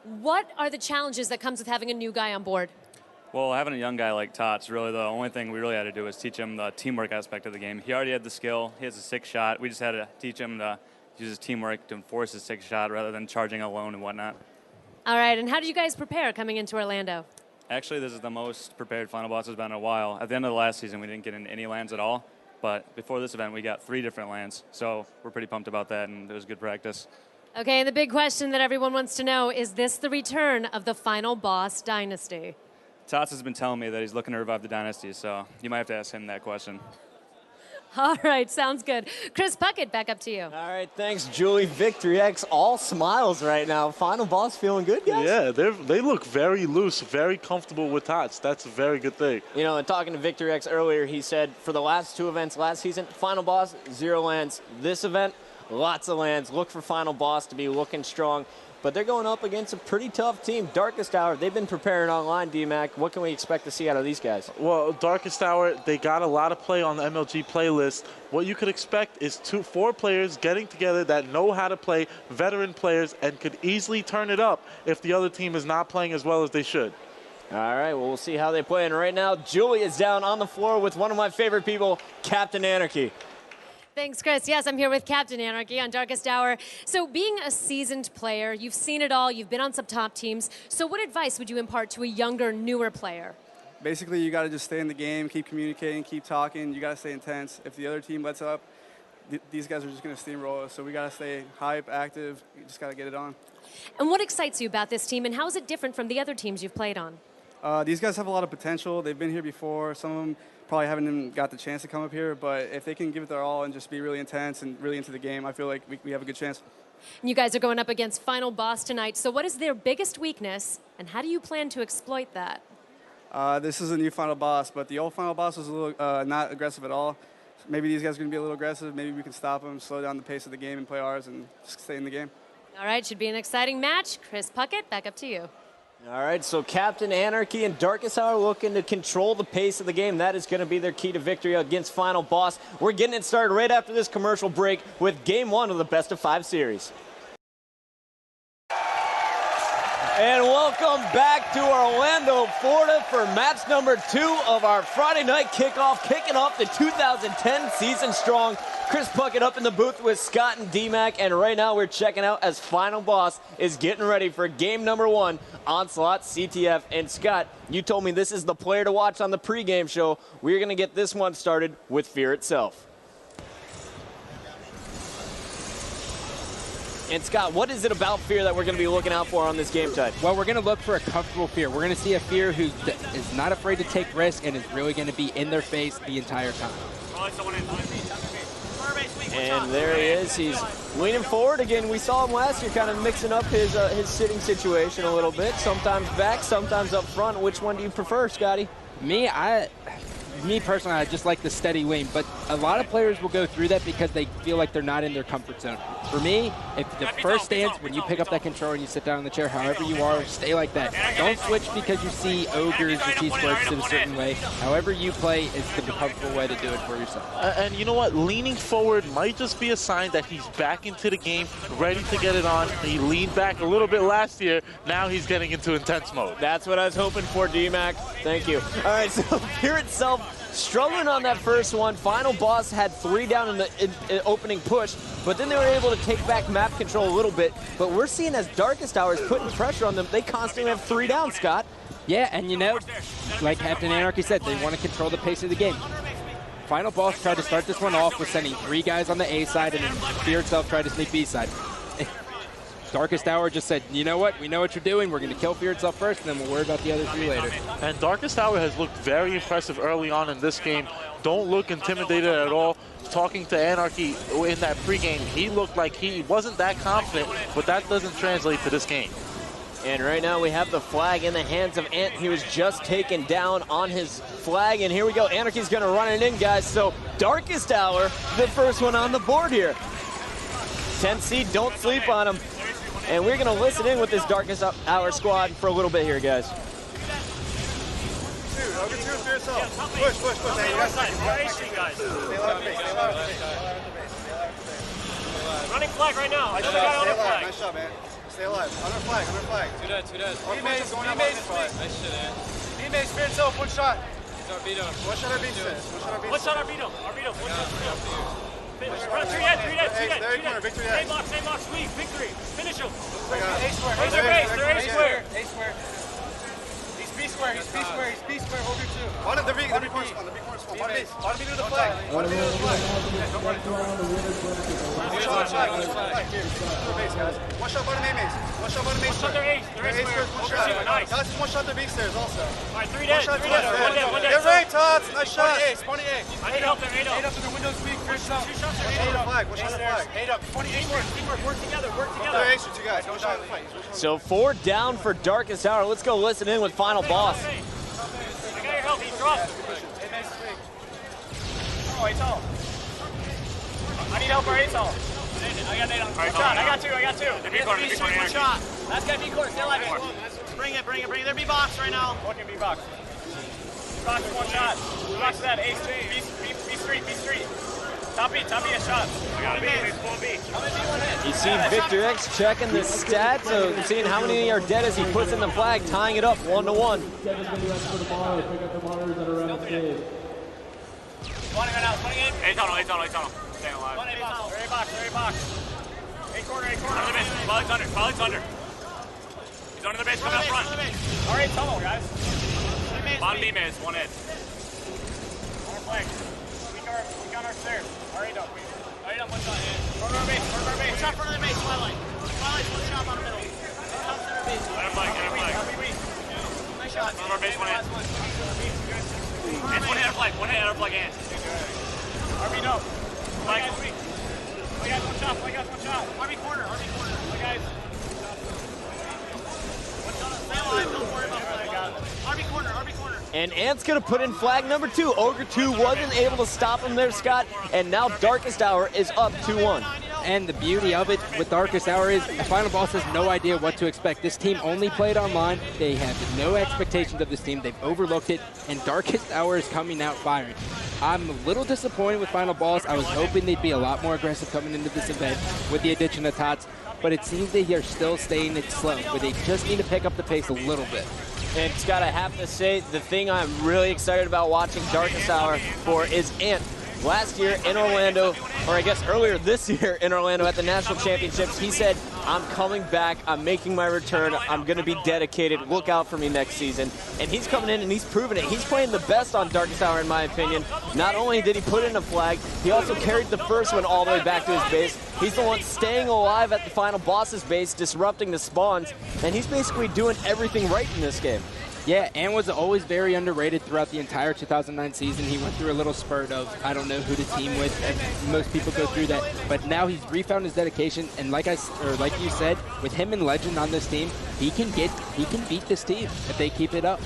What are the challenges that comes with having a new guy on board? Well, having a young guy like Tots, really the only thing we really had to do was teach him the teamwork aspect of the game. He already had the skill. He has a 6 shot. We just had to teach him to use his teamwork to enforce his 6 shot rather than charging alone and whatnot. All right, and how do you guys prepare coming into Orlando? Actually, this is the most prepared Final Boss has been in a while. At the end of the last season, we didn't get in any lands at all. But before this event, we got 3 different lands. So we're pretty pumped about that, and it was good practice. Okay, and the big question that everyone wants to know, is this the return of the Final Boss Dynasty? Tots has been telling me that he's looking to revive the dynasty, so you might have to ask him that question. All right, sounds good. Chris Puckett, back up to you. All right, thanks, Julie. Victory X, all smiles right now. Final Boss feeling good, guys? Yeah, they look very loose, very comfortable with Tots. That's a very good thing. You know, and talking to Victory X earlier, he said for the last 2 events last season, Final Boss, 0 lands. This event, lots of lands. Look for Final Boss to be looking strong. But they're going up against a pretty tough team. Darkest Hour, they've been preparing online, D-Mac. What can we expect to see out of these guys? Well, Darkest Hour, they got a lot of play on the MLG playlist. What you could expect is 4 players getting together that know how to play, veteran players, and could easily turn it up if the other team is not playing as well as they should. All right, well, we'll see how they play. And right now, Julie is down on the floor with one of my favorite people, Captain Anarchy. Thanks, Chris. Yes, I'm here with Captain Anarchy on Darkest Hour. So being a seasoned player, you've seen it all, you've been on some top teams. So what advice would you impart to a younger, newer player? Basically, you got to just stay in the game, keep communicating, keep talking. You got to stay intense. If the other team lets up, these guys are just going to steamroll us. So we got to stay hype, active. You just got to get it on. And what excites you about this team, and how is it different from the other teams you've played on? These guys have a lot of potential. They've been here before. Some of them probably haven't even got the chance to come up here, but if they can give it their all and just be really intense and really into the game, I feel like we have a good chance. And you guys are going up against Final Boss tonight, so what is their biggest weakness, and how do you plan to exploit that? This is a new Final Boss, but the old Final Boss was a little not aggressive at all. Maybe these guys are going to be a little aggressive. Maybe we can stop them, slow down the pace of the game and play ours and just stay in the game. All right, should be an exciting match. Chris Puckett, back up to you. All right, so Captain Anarchy and Darkest Hour looking to control the pace of the game. That is going to be their key to victory against Final Boss. We're getting it started right after this commercial break with Game 1 of the Best of 5 series. And welcome back to Orlando, Florida for match number 2 of our Friday night kickoff, kicking off the 2010 season strong. Chris Puckett up in the booth with Scott and D-Mac, and right now we're checking out as Final Boss is getting ready for game number 1, Onslaught CTF. And Scott, you told me this is the player to watch on the pregame show. We're going to get this one started with Fear itself. And Scott, what is it about Fear that we're going to be looking out for on this game type? Well, we're going to look for a comfortable Fear. We're going to see a Fear who is not afraid to take risks and is really going to be in their face the entire time. And there he is. He's leaning forward again. We saw him last year kind of mixing up his sitting situation a little bit. Sometimes back, sometimes up front. Which one do you prefer, Scotty? Me personally, I just like the steady lean, but a lot of players will go through that because they feel like they're not in their comfort zone. For me, if the first stance, when you pick up that controller and you sit down in the chair, however you are, stay like that. Don't switch because you see ogres or T-squares in a certain way. However you play is the comfortable way to do it for yourself. And you know what? Leaning forward might just be a sign that he's back into the game, ready to get it on. He leaned back a little bit last year. Now he's getting into intense mode. That's what I was hoping for, D-Mac. Thank you. All right, so Fear itself struggling on that first one. Final Boss had 3 down in the opening push, but then they were able to take back map control a little bit. But we're seeing as Darkest Hour is putting pressure on them, they constantly have 3 down, Scott. Yeah, and you know, like Captain Anarchy said, they want to control the pace of the game. Final Boss tried to start this one off with sending 3 guys on the A side, and then Fear itself tried to sneak B side. Darkest Hour just said, you know what, we know what you're doing. We're going to kill Fear itself first, and then we'll worry about the other 3 later. And Darkest Hour has looked very impressive early on in this game. Don't look intimidated at all. Talking to Anarchy in that pregame, he looked like he wasn't that confident, but that doesn't translate to this game. And right now we have the flag in the hands of Ant. He was just taken down on his flag, and here we go. Anarchy's going to run it in, guys. So Darkest Hour, the first one on the board here. 10th seed, don't sleep on him. And we're going to listen in with this Darkest Hour squad for a little bit here, guys. Push. Running flag right now. I just got on the flag. Nice shot, man. Stay alive. Under flag, under flag. Two dead. Teammates, Nice shit, man. teammates, fear itself, one shot. Beat him. One shot Arbito. One shot Arbito. One shot. Three dead. Victory dead. Same box, sweep, victory. Finish him. I got it. They're A square. He's B square, over 2. On the B corner spawn, On B to the flag. On B to the flag. One shot, One shot bottom A maze. One shot bottom A One shot their A. They're A square. One shot. Nice. Guys, one shot their B stairs also. All right, three dead. One One dead. Get right, Tots. Nice shot. Spawning A. I need help there. Eight up in the window, sweep. Two shots there. One shot on the flag. One shot on the flag. 8 up. 28 teamwork. Work together. They're ace with you guys. One shot on the fight. So 4 down for Darkest Hour. Let's go listen in with Final Boss. I got your help. He's dropped. Oh, A tall. I need help for A tall. I got Nate on. I got two. The B corner. One shot. Last guy B corner. Stay alive. Bring it. They're B box right now. One in B box. B box is one shot. B box is that. A street. Top B a shot. I got B. Full B. You see Victor X checking the stats, so seeing how many are dead as he puts in the flag, tying it up 1-1. Spawning right now. Spawning in. A tunnel. Staying alive. A box. A corner. Under the base. Pilot's under. He's under the base. Coming up front. All right, tunnel, guys. Bottom B maze. One hit. Corner flag. We got our stairs. All right, up. One shot. Corner our base. One shot front of the base. Twilight. One shot bottom middle. Top center base. Get a flag. Nice shot. Front of our base. One hit. And one hit our flag. And. RB no. Flag. My guys, one shot. RB corner. My guys. Stay alive. Don't worry about flag. RB corner. And Ant's going to put in flag number 2. Ogre 2 wasn't able to stop him there, Scott. And now Darkest Hour is up 2-1. And the beauty of it with Darkest Hour is the Final Boss has no idea what to expect. This team only played online. They have no expectations of this team. They've overlooked it. And Darkest Hour is coming out firing. I'm a little disappointed with Final Boss. I was hoping they'd be a lot more aggressive coming into this event with the addition of Tots. But it seems they are still staying it slow, where they just need to pick up the pace a little bit. And Scott, I have to say, the thing I'm really excited about watching Darkest Hour for is Ant. Last year in Orlando, or I guess earlier this year in Orlando at the National Championships, he said, I'm coming back, I'm making my return, I'm going to be dedicated, look out for me next season. And he's coming in and he's proven it. He's playing the best on Darkest Hour in my opinion. Not only did he put in a flag, he also carried the first one all the way back to his base. He's the one staying alive at the Final Boss's base, disrupting the spawns, and he's basically doing everything right in this game. Yeah, and was always very underrated throughout the entire 2009 season. He went through a little spurt of, I don't know who to team with, and most people go through that. But now he's refound his dedication, and like you said, with him and Legend on this team, he can beat this team if they keep it up.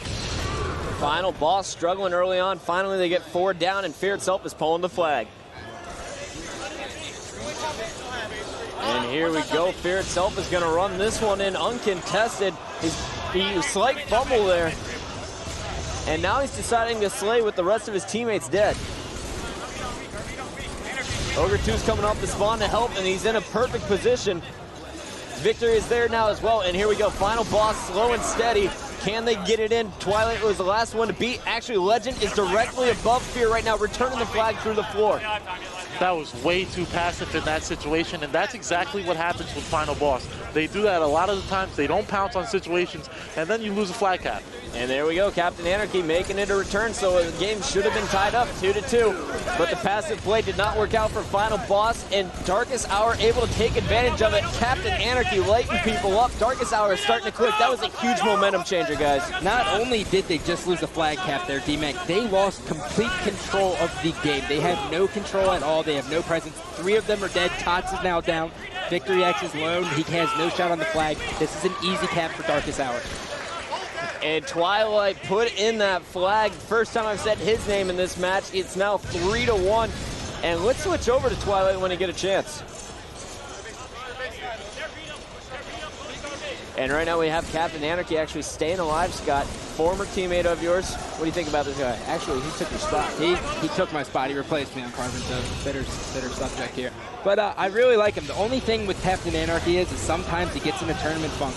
Final Boss struggling early on. Finally, they get 4 down, and Fear itself is pulling the flag. And here we go. Fear itself is going to run this one in uncontested. He slight fumble there. And now he's deciding to slay with the rest of his teammates dead. Ogre 2's coming off the spawn to help, and he's in a perfect position. Victory is there now as well, and here we go. Final Boss, slow and steady. Can they get it in? Twilight was the last one to beat. Actually, Legend is directly above Fear right now, returning the flag through the floor. That was way too passive in that situation, and that's exactly what happens with Final Boss. They do that a lot of the times. They don't pounce on situations, and then you lose a flag cap. And there we go, Captain Anarchy making it a return, so the game should have been tied up 2-2. But the passive play did not work out for Final Boss, and Darkest Hour able to take advantage of it. Captain Anarchy lighting people up. Darkest Hour is starting to click. That was a huge momentum changer, guys. Not only did they just lose the flag cap there, D-Mac, they lost complete control of the game. They have no control at all. They have no presence. 3 of them are dead. Tots is now down. Victory X is lone. He has no shot on the flag. This is an easy cap for Darkest Hour. And Twilight put in that flag. First time I've said his name in this match. It's now 3-1. And let's switch over to Twilight when he get a chance. And right now we have Captain Anarchy actually staying alive, Scott. Former teammate of yours. What do you think about this guy? Actually, he took your spot. He took my spot. He replaced me on Carbon, so bitter subject here. But I really like him. The only thing with Captain Anarchy is sometimes he gets in a tournament funk.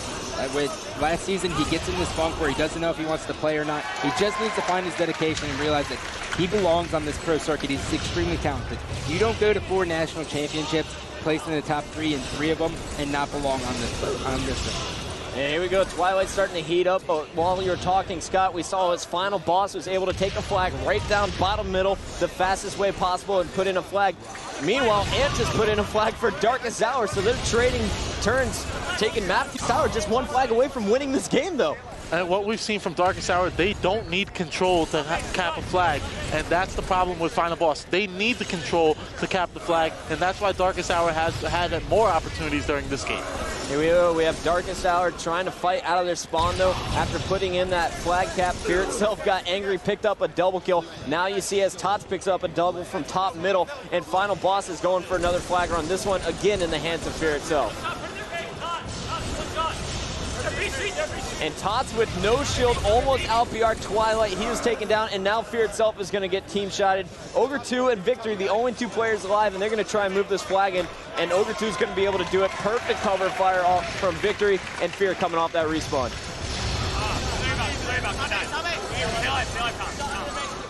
With last season, he gets in this funk where he doesn't know if he wants to play or not. He just needs to find his dedication and realize that he belongs on this pro circuit. He's extremely talented. You don't go to 4 national championships, place in the top 3 in 3 of them, and not belong on this thing. And here we go, Twilight starting to heat up. But while you were talking, Scott, we saw his final boss was able to take a flag right down bottom middle the fastest way possible and put in a flag. Meanwhile, Ant just put in a flag for Darkest Hour, so they're trading turns, taking Matthew Tower just 1 flag away from winning this game, though. And what we've seen from Darkest Hour, they don't need control to cap a flag. And that's the problem with Final Boss. They need the control to cap the flag, and that's why Darkest Hour has had more opportunities during this game. Here we go. We have Darkest Hour trying to fight out of their spawn, though. After putting in that flag cap, Fear itself got angry, picked up a double kill. Now you see as Tots picks up a double from top middle, and Final Boss is going for another flag run. This one, again, in the hands of Fear itself. And Tots with no shield almost out-PR Twilight. He was taken down, and now Fear itself is going to get team-shotted. Ogre 2 and Victory, the only 2 players alive, and they're going to try and move this flag in. And Ogre 2 is going to be able to do it. Perfect cover fire off from Victory, and Fear coming off that respawn.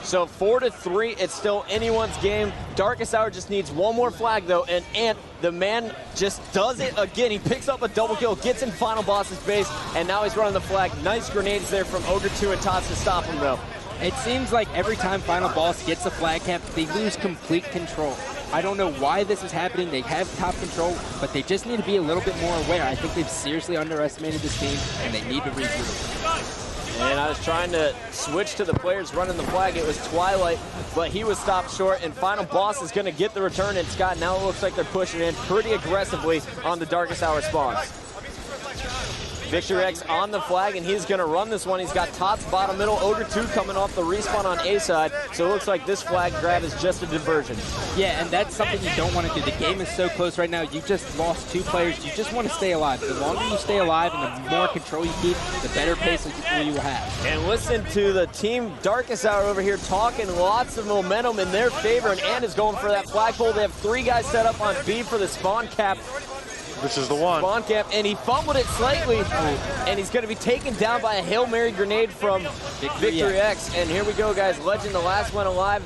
So 4-3, it's still anyone's game. Darkest Hour just needs 1 more flag, though, and Ant, the man, just does it again. He picks up a double kill, gets in Final Boss's base, and now he's running the flag. Nice grenades there from Ogre 2 and Tots to stop him, though. It seems like every time Final Boss gets a flag cap, they lose complete control. I don't know why this is happening. They have top control, but they just need to be a little bit more aware. I think they've seriously underestimated this team, and they need to regroup. And I was trying to switch to the players running the flag. It was Twilight, but he was stopped short, and Final Boss is going to get the return. And Scott, now it looks like they're pushing in pretty aggressively on the Darkest Hour spawns. Victor X on the flag, and he's going to run this one. He's got Tots bottom middle, Ogre 2 coming off the respawn on A side, so it looks like this flag grab is just a diversion. Yeah, and that's something you don't want to do. The game is so close right now. You just lost 2 players. You just want to stay alive. The longer you stay alive and the more control you keep, the better pace you will have. And listen to the team Darkest Hour over here talking lots of momentum in their favor, and Ant is going for that flagpole. They have 3 guys set up on B for the spawn cap. This is the one. Spawn cap, and he fumbled it slightly, and he's going to be taken down by a Hail Mary grenade from Victory X. And here we go, guys. Legend, the last one alive,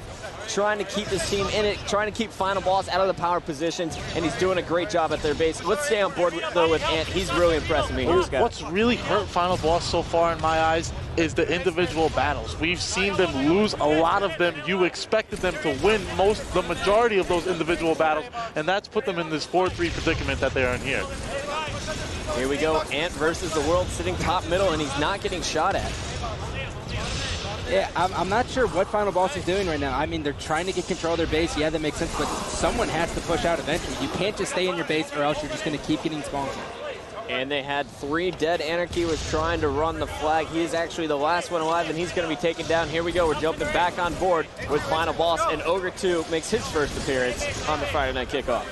trying to keep his team in it, trying to keep Final Boss out of the power positions, and he's doing a great job at their base. Let's stay on board, though, with Ant. He's really impressing me. What's really hurt Final Boss so far, in my eyes, is the individual battles. We've seen them lose a lot of them. You expected them to win the majority of those individual battles, and that's put them in this 4-3 predicament that they are in here. Here we go, Ant versus the world sitting top middle, and he's not getting shot at. Yeah, I'm not sure what Final Boss is doing right now. I mean, they're trying to get control of their base. Yeah, that makes sense, but someone has to push out eventually. You can't just stay in your base, or else you're just going to keep getting spawned. And they had 3 dead. Anarchy was trying to run the flag. He is actually the last one alive, and he's going to be taken down. Here we go. We're jumping back on board with Final Boss, and Ogre 2 makes his first appearance on the Friday Night Kickoff.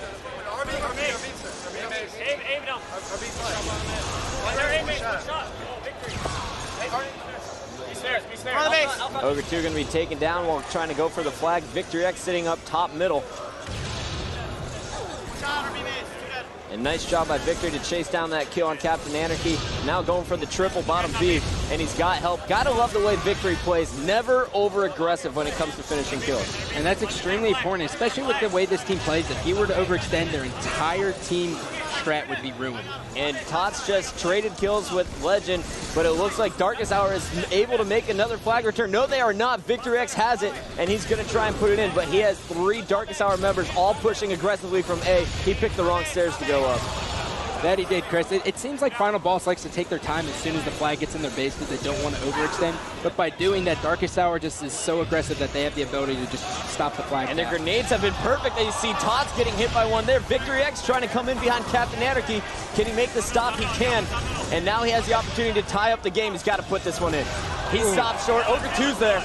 Ogre 2 going to be taken down while trying to go for the flag. Victory X sitting up top middle. And nice job by Victory to chase down that kill on Captain Anarchy. Now going for the triple bottom B, and he's got help. Gotta love the way Victory plays. Never over-aggressive when it comes to finishing kills. And that's extremely important, especially with the way this team plays. If he were to overextend, their entire team strat would be ruined. And Tots just traded kills with Legend, but it looks like Darkest Hour is able to make another flag return. No, they are not. Victory X has it, and he's going to try and put it in, but he has 3 Darkest Hour members all pushing aggressively from A. He picked the wrong stairs to go up. That he did, Chris. It seems like Final Boss likes to take their time as soon as the flag gets in their base because they don't want to overextend. But by doing that, Darkest Hour just is so aggressive that they have the ability to just stop the flag. And their grenades have been perfect. You see Tots getting hit by one there. Victory X trying to come in behind Captain Anarchy. Can he make the stop? He can. And now he has the opportunity to tie up the game. He's got to put this one in. He stops short. Ogre 2's there.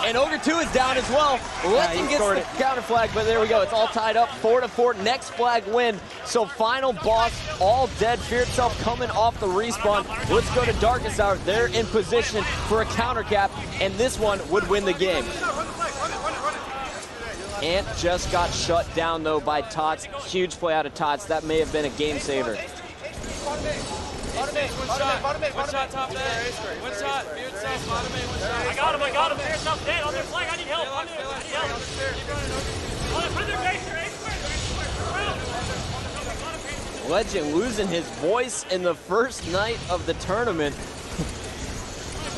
And Ogre 2 is down as well. Legend gets the counter flag, but there we go. It's all tied up 4-4. Next flag win. So final boss, all dead. Fear Itself coming off the respawn. Let's go to Darkest Hour. They're in position for a counter cap, and this one would win the game. Ant just got shut down, though, by Tots. Huge play out of Tots. That may have been a game saver. One shot top there. One shot. Fear Itself, bottom eight, one shot. I got him. Fear Itself dead. On their flag. I need help. I need help. Put their base here. Legend losing his voice in the first night of the tournament.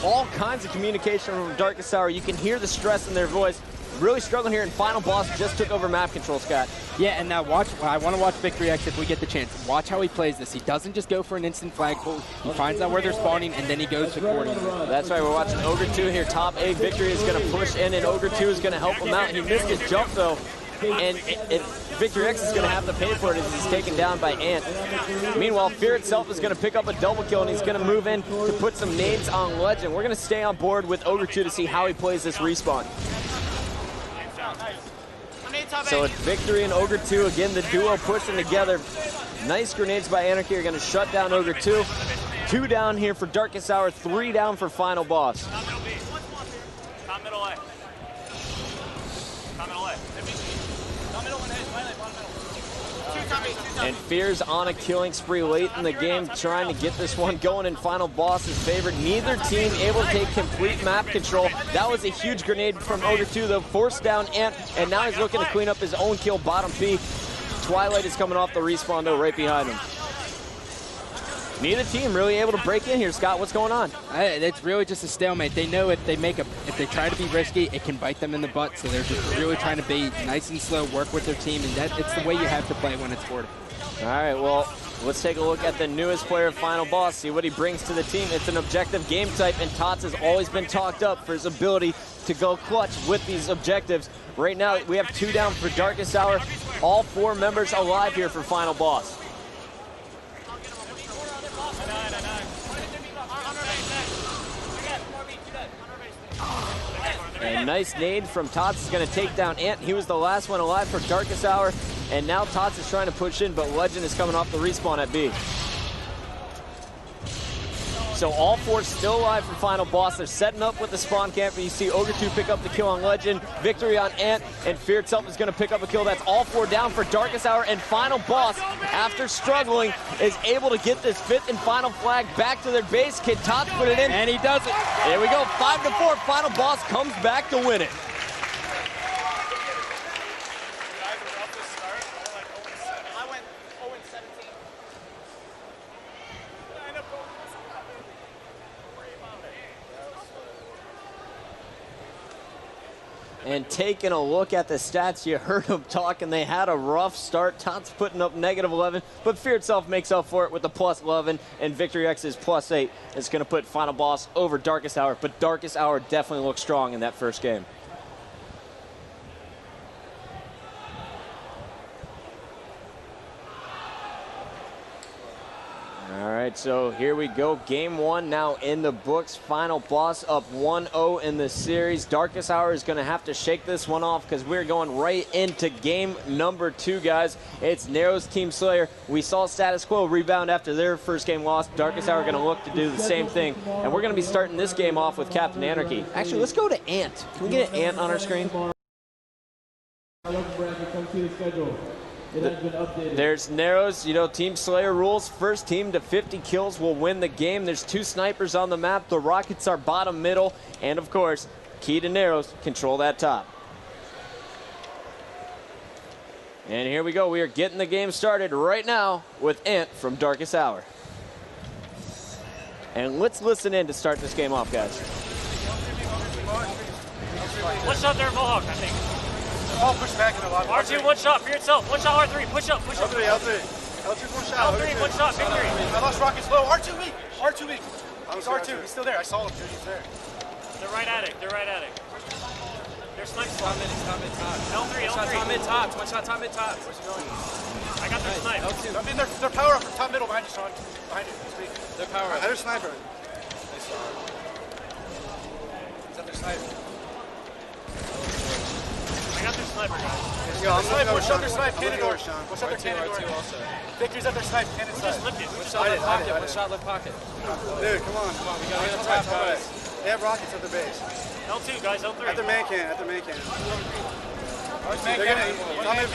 All kinds of communication from Darkest Hour. You can hear the stress in their voice. Really struggling here, and final boss just took over map control, Scott. Yeah, and now watch. I want to watch Victory X if we get the chance. Watch how he plays this. He doesn't just go for an instant flagpole. He finds out where they're spawning, and then he goes accordingly. That's right. We're watching Ogre 2 here. Top A. Victory is going to push in, and Ogre 2 is going to help him out. He missed his jump, though, and Victory X is going to have to pay for it as he's taken down by Ant. Meanwhile, Fear Itself is going to pick up a double kill, and he's going to move in to put some nades on Legend. We're going to stay on board with Ogre 2 to see how he plays this respawn. So it's Victory and Ogre 2. Again, the duo pushing together. Nice grenades by Anarchy are going to shut down Ogre 2. 2 down here for Darkest Hour, 3 down for final boss. Top middle A. Top middle A. Top middle one hit. And Fear's on a killing spree late in the game, trying to get this one going in final boss's favor. Neither team able to take complete map control. That was a huge grenade from Ogre 2, though, forced down Ant, and now he's looking to clean up his own kill, bottom P. Twilight is coming off the respawn, though, right behind him. Neither team really able to break in here. Scott, what's going on? It's really just a stalemate. They know if they try to be risky, it can bite them in the butt. So they're just really trying to be nice and slow, work with their team, and it's the way you have to play when it's portable. All right, well, let's take a look at the newest player of Final Boss, see what he brings to the team. It's an objective game type, and Tots has always been talked up for his ability to go clutch with these objectives. Right now, we have 2 down for Darkest Hour. All 4 members alive here for Final Boss. A nice nade from Tots is going to take down Ant. He was the last one alive for Darkest Hour, and now Tots is trying to push in, but Legend is coming off the respawn at B. So all 4 still alive for final boss. They're setting up with the spawn camp, and you see Ogre 2 pick up the kill on Legend, Victory on Ant, and Fear Itself is going to pick up a kill. That's all 4 down for Darkest Hour, and final boss, after struggling, is able to get this 5th and final flag back to their base. Can Tots put it in? And he does it. There we go, 5-4. Final boss comes back to win it. And taking a look at the stats, you heard them talking. They had a rough start. Tots putting up -11, but Fear Itself makes up for it with the +11, and Victory X's +8 is going to put final boss over Darkest Hour, but Darkest Hour definitely looked strong in that first game. All right, so here we go. Game 1 now in the books. Final boss up 1-0 in the series. Darkest Hour is going to have to shake this one off because we're going right into game number 2, guys. It's Nero's Team Slayer. We saw Status Quo rebound after their first game loss. Darkest Hour going to look to do the same thing. And we're going to be starting this game off with Captain Anarchy. Actually, let's go to Ant. Can we get an Ant on our screen? There's Nero's, Team Slayer rules. First team to 50 kills will win the game. There's 2 snipers on the map. The Rockets are bottom middle. And of course, key to Nero's, control that top. And here we go. We are getting the game started right now with Ant from Darkest Hour. And let's listen in to start this game off, guys. One shot there, Mohawk, I think. Oh, push back in a lot. R2, one shot, Fear Itself. One shot, R3, push up, push up. L3, L3's one shot. L3, one shot, Victory. I lost Rockets low. R2 weak. R2 weak. He's R2. He's still there. I saw him, dude. He's there. They're right at it. They're right at it. They're snipes. Top mid, top. L3, One shot, L3. top mid, top. One shot, top mid, top. Where's he going? I got their snipe. L2. I mean, they're power up from top middle behind you, Sean. Behind you. He's weak. They're power up. There's sniper. Is that their sniper? I got their sniper, guys. Yo, I'm sniper. Watch out their snipe. Cannon door. Watch out their cannon door. also. Victory's at their snipe. Cannon snipe. Just lift it. One shot left pocket. One shot left pocket. Dude, come on. Come on, we gotta get on top, guys. They have rockets at their base. L2, guys, L3. At their main cannon. At their main cannon. R2, They're gonna tell me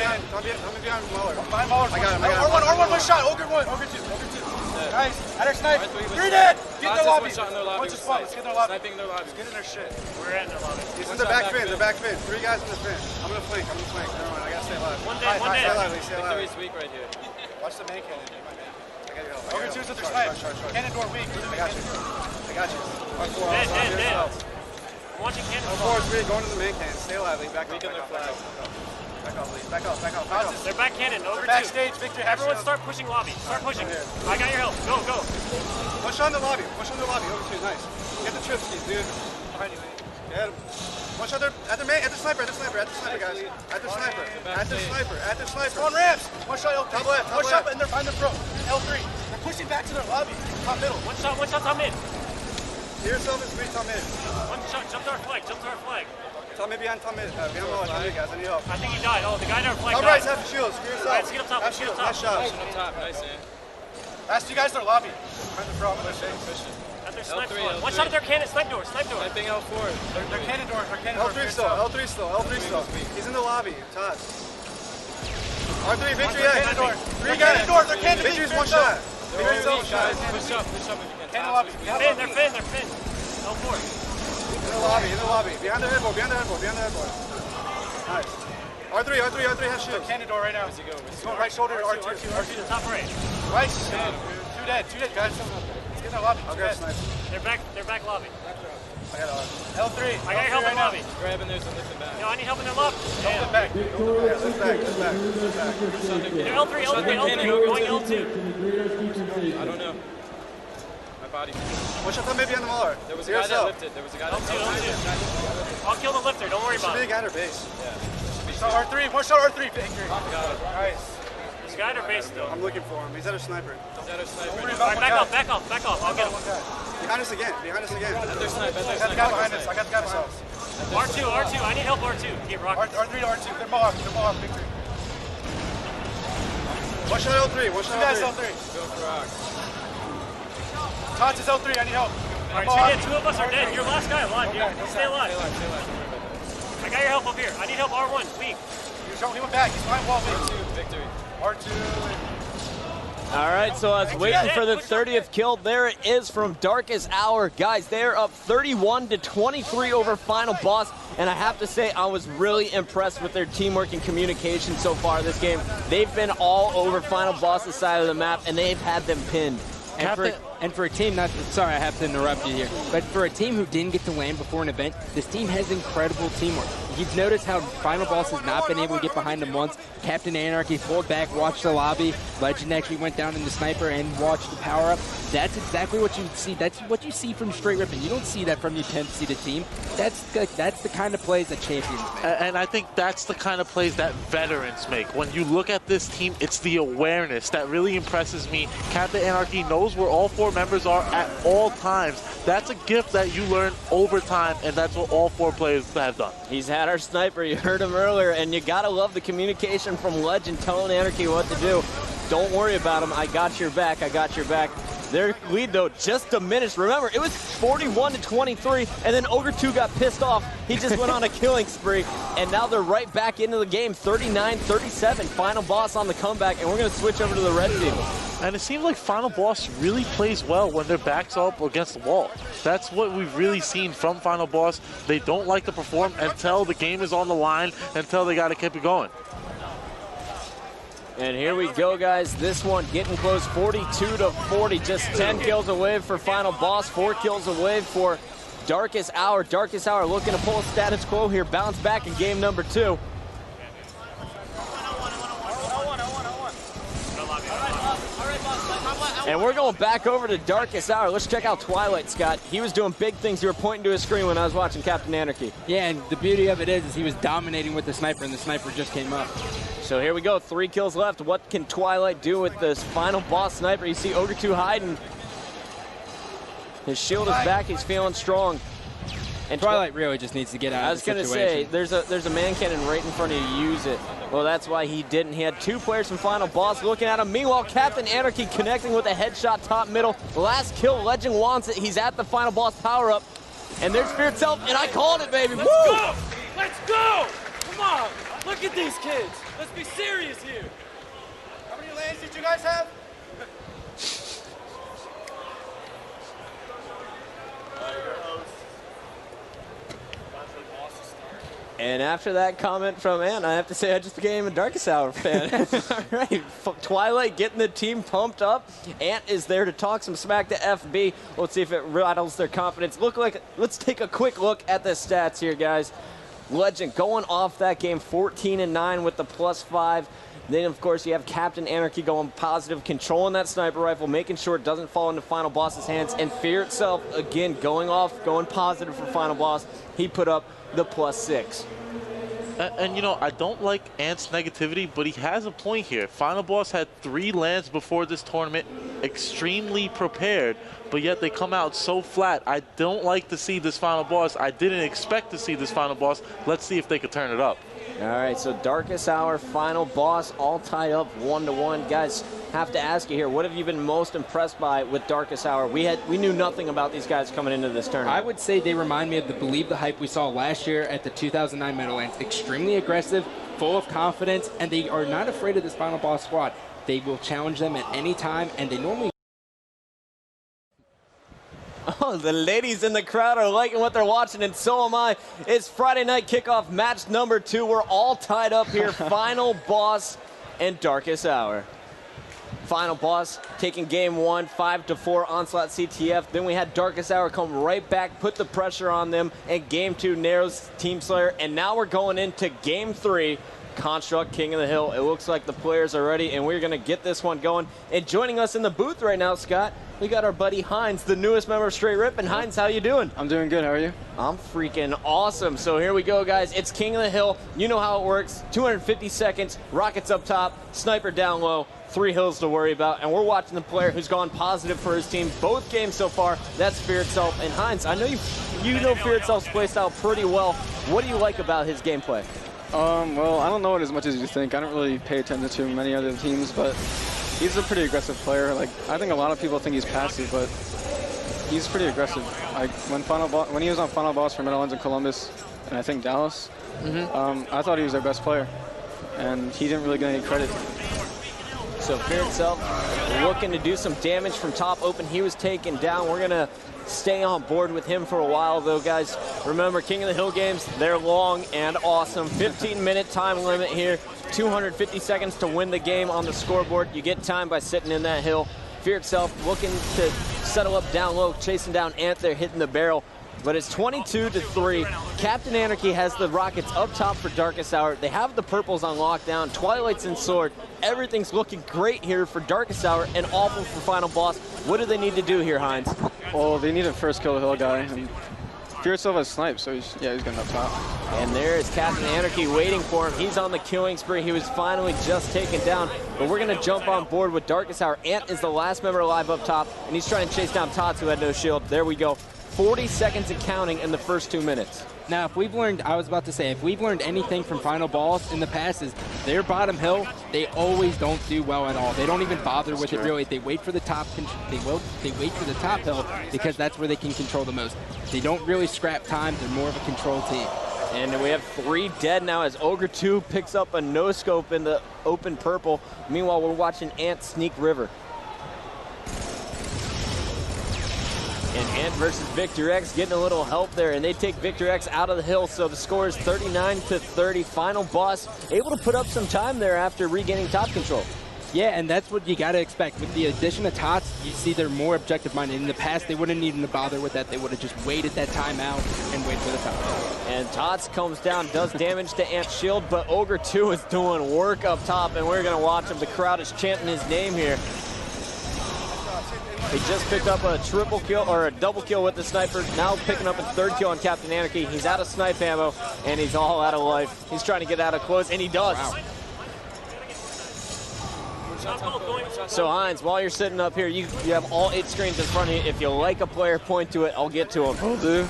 behind Muller. Behind Muller. I got him. R1, one shot. Ogre 1. Ogre 2. Ogre 2. Guys, at our snipe. You're dead. Get in their lobby. One shot in their lobby. Watch the spot. Let's get in their lobby. Sniping in their lobby. Get in their shit. We're at their lobby. He's in the back fin. The back fin. 3 guys in the fin. I'm gonna flank. Never mind. I gotta stay alive. One dead. Stay lively. Victory's weak right here. Watch the main cannon. I got your help. Ogre 2's at their snipe. Cannon door weak. I got you. Dead. I'm watching cannon. R4 is really going to the main cannon. Stay lively. Back off. Back off. They're back cannon. Over 2. Backstage, Victor. Everyone start pushing lobby. Start pushing. I got your help. Go. Push on the lobby. Over 2. Nice. Get the trip skis, dude. Behind you, man. Get him. Watch out at the sniper, guys. At the sniper. On ramps. One shot, L3. Top left. One shot, and they're behind the pro. L3. They're pushing back to their lobby. Top middle. One shot, top mid. Hear yourself is free, top mid. One shot, jump to our flag. Top mid behind top mid. Behind Muller, top mid, guys. I need help. I think he died. Oh, the guy in our flag Top died. right, half shield. Screw yourself. Alright, let's get up top. Half shield. Nice shot. Up top. Nice, man. Last 2 guys in their lobby. Behind the pro. I'm gonna shake. At their snipe L3, squad. L3. One shot at their cannon. Snipe door. Sniping L4. They're cannon door. L3 still. He's in the lobby. Todd. R3, Victory, yeah. Cannon door. 3 guys. They're cannon. Victory's 1 shot. Victory's 1 shot. Push up if you can. Cannon lobby. They're fin. L4. In the lobby. Behind the headboard. Nice. R3 has shield. Cannon door right now. Where's he go? He's going right shoulder. R2 to the top right. Right. 2 dead, guys. Let's get in the lobby. I'll grab sniper. They're back lobby. I got L3. I got your help in the lobby. Grabbing those and lifting back. No, I need help in their lobby. Lift back. Lift back. They're L3, going L2. I don't know. My body. Watch out, maybe on the Muller. There was a guy that lifted. I'll kill the lifter. Don't worry about it. Big at our base. Yeah. Shot R3. One shot R3. Victory. Nice. There's a guy at our base still. I'm looking for him. He's at our sniper. Alright, back off. I'll get him. Behind us again. At their snipe. I got the guy behind us. I got the guy behind us. R2. I need help R2. Get rockets. R3 to R2. They're Mohawk. Victory. One shot L3. 2 guys L3. Go for rock. Tots is L3. I need help. Alright, 2 of us are dead. You're the last guy alive. Stay alive. I got your help up here. I need help R1. Weak. He went back. He's behind wall. Victory. R2. All right, so I was waiting for the 30th kill. There it is from Darkest Hour. Guys, they're up 31-23 over Final Boss, and I have to say I was really impressed with their teamwork and communication so far this game. They've been all over Final Boss's side of the map, and they've had them pinned. And for a team, sorry, I have to interrupt you here, but for a team who didn't get to land before an event, this team has incredible teamwork. You've noticed how Final Boss has not been able to get behind them once. Captain Anarchy pulled back, watched the lobby. Legend actually went down in the sniper and watched the power up. That's exactly what you see. That's what you see from Straight Rippin'. You don't see that from your 10th seeded team. That's the kind of plays that champions make. And I think that's the kind of plays that veterans make. When you look at this team, it's the awareness that really impresses me. Captain Anarchy knows where all 4 members are at all times. That's a gift that you learn over time, and that's what all 4 players have done. He's had our sniper. You heard him earlier, and you gotta love the communication from Legend telling Anarchy what to do. Don't worry about him. I got your back. Their lead, though, just diminished. Remember, it was 41-23, and then Ogre 2 got pissed off. He just went on a killing spree, and now they're right back into the game, 39-37. Final Boss on the comeback, and we're going to switch over to the red team. And it seems like Final Boss really plays well when their backs up against the wall. That's what we've really seen from Final Boss. They don't like to perform until the game is on the line, until they got to keep it going. And here we go, guys. This one getting close, 42-40. Just 10 kills away for Final Boss, 4 kills away for Darkest Hour. Darkest Hour looking to pull a status quo here, bounce back in game number 2. And we're going back over to Darkest Hour. Let's check out Twilight, Scott. He was doing big things. You were pointing to his screen when I was watching Captain Anarchy. Yeah, and the beauty of it is he was dominating with the sniper, and the sniper just came up. So here we go, 3 kills left. What can Twilight do with this Final Boss sniper? You see Ogre 2 hiding. His shield is back, he's feeling strong. And Twilight really just needs to get out of the situation. I was going to say, there's a man cannon right in front of you. Use it. Well, that's why he didn't. He had 2 players from Final Boss looking at him. Meanwhile, Captain Anarchy connecting with a headshot top middle. Last kill, Legend wants it. He's at the Final Boss power-up. And there's Fear itself, and I called it, baby. Let's go! Let's go! Come on! Look at these kids. Let's be serious here. How many lanes did you guys have? And after that comment from Ant, I have to say I just became a Darkest Hour fan. All right, Twilight getting the team pumped up. Ant is there to talk some smack to FB. Let's see if it rattles their confidence. Let's take a quick look at the stats here, guys. Legend going off that game, 14-9 with the +5. Then, of course, you have Captain Anarchy going positive, controlling that sniper rifle, making sure it doesn't fall into Final Boss's hands. And Fear itself, again, going off, going positive for Final Boss. He put up the +6. And, you know, I don't like Ant's negativity, but he has a point here. Final Boss had 3 lands before this tournament, extremely prepared, but yet they come out so flat. I don't like to see this Final Boss. I didn't expect to see this Final Boss. Let's see if they could turn it up. All right, so Darkest Hour, Final Boss, all tied up 1-1. Guys, have to ask you here, what have you been most impressed by with Darkest Hour? We knew nothing about these guys coming into this tournament. I would say they remind me of the Believe the Hype we saw last year at the 2009 Meadowlands. Extremely aggressive, full of confidence, and they are not afraid of this Final Boss squad. They will challenge them at any time, and they normally... Oh, the ladies in the crowd are liking what they're watching, and so am I. It's Friday night kickoff, match number 2. We're all tied up here. Final Boss and Darkest Hour. Final Boss taking game 1, 5-4 Onslaught CTF. Then we had Darkest Hour come right back, put the pressure on them, and game 2 narrows Team Slayer. And now we're going into game 3. Construct King of the Hill. It looks like the players are ready, and we're going to get this one going. And joining us in the booth right now, Scott, we got our buddy Heinz, the newest member of Straight Rip. And Heinz, how you doing? I'm doing good. How are you? I'm freaking awesome. So here we go, guys. It's King of the Hill. You know how it works. 250 seconds, rockets up top, sniper down low, 3 hills to worry about. And we're watching the player who's gone positive for his team both games so far. That's Fear Itself. And Heinz, I know you know Fear Itself's playstyle pretty well. What do you like about his gameplay? Well, I don't know it as much as you think. I don't really pay attention to many other teams, but he's a pretty aggressive player. Like, I think a lot of people think he's passive, but he's pretty aggressive. Like, when he was on Final Boss for Meadowlands in Columbus, and I think Dallas, I thought he was their best player, and he didn't really get any credit. So Fear Itself looking to do some damage from top open. He was taken down. We're going to stay on board with him for a while, though, guys. Remember, King of the Hill games, they're long and awesome. 15-minute time limit here. 250 seconds to win the game on the scoreboard. You get time by sitting in that hill. Fear Itself looking to settle up down low, chasing down Ant there, hitting the barrel. But it's 22-3. Captain Anarchy has the rockets up top for Darkest Hour. They have the purples on lockdown. Twilight's in sword. Everything's looking great here for Darkest Hour and awful for Final Boss. What do they need to do here, Heinz? Well, they need a first kill hill guy. And Fear Itself has snipe, so he's getting up top. And there is Captain Anarchy waiting for him. He's on the killing spree. He was finally just taken down. But we're going to jump on board with Darkest Hour. Ant is the last member alive up top, and he's trying to chase down Tots, who had no shield. There we go. 40 seconds and counting in the first 2 minutes. Now, if we've learned, I was about to say, if we've learned anything from Final Boss in the past is their bottom hill, they always don't do well at all. They don't even bother with it really. They wait for the top. They wait for the top hill because that's where they can control the most. They don't really scrap time. They're more of a control team. And we have 3 dead now as Ogre 2 picks up a no-scope in the open purple. Meanwhile, we're watching Ant sneak river. And Ant versus Victor X getting a little help there, and they take Victor X out of the hill, so the score is 39-30. Final Boss able to put up some time there after regaining top control. Yeah, and that's what you got to expect. With the addition of Tots, you see they're more objective-minded. In the past, they wouldn't even bother with that. They would have just waited that time out and wait for the top. And Tots comes down, does damage to Ant's shield, but Ogre 2 is doing work up top, and we're going to watch him. The crowd is chanting his name here. He just picked up a triple kill, or a double kill with the sniper, now picking up a 3rd kill on Captain Anarchy. He's out of snipe ammo, and he's all out of life. He's trying to get out of close, and he does. Wow. So Heinz, while you're sitting up here, you have all 8 screens in front of you. If you like a player, point to it. I'll get to him. Will do.